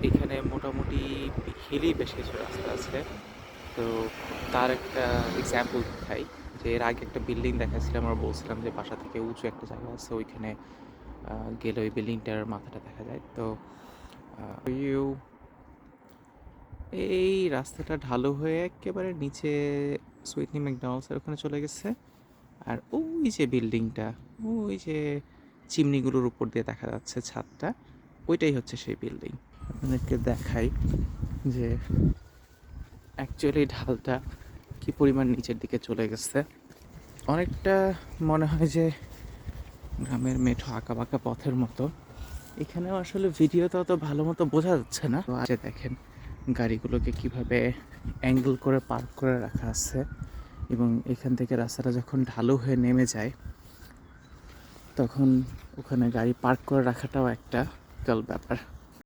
এখানে মোটামুটি হিলি বেশ কিছু রাস্তা আছে। তো তার একটা এক্সাম্পল দেখাই, যে এর আগে একটা বিল্ডিং দেখাচ্ছিলাম, আমরা বলছিলাম যে বাসা থেকে উঁচু একটা জায়গা আছে, ওইখানে গেলে ওই বিল্ডিংটার মাথাটা দেখা যায়। তো এই রাস্তাটা ঢালু হয়ে একেবারে নিচে সুইটনি ম্যাকডোনাল্ডসের ওখানে চলে গেছে। আর ওই যে বিল্ডিংটা, ওই যে চিমনিগুলোর উপর দিয়ে দেখা যাচ্ছে ছাদটা, ওইটাই হচ্ছে সেই বিল্ডিং। আপনাদেরকে দেখাই যে অ্যাকচুয়ালি ঢালটা কি পরিমাণ নিচের দিকে চলে গেছে। অনেকটা মনে হয় যে গ্রামের মেঠো আঁকা বাঁকা পথের মতো। এখানেও আসলে ভিডিওতে অত ভালো মতো বোঝা যাচ্ছে না। তো আজ দেখেন গাড়িগুলোকে কিভাবে অ্যাঙ্গেল করে পার্ক করে রাখা আছে, এবং এখান থেকে রাস্তাটা যখন ঢালু হয়ে নেমে যায় তখন ওখানে গাড়ি পার্ক করে রাখাটাও একটা বিশাল ব্যাপার।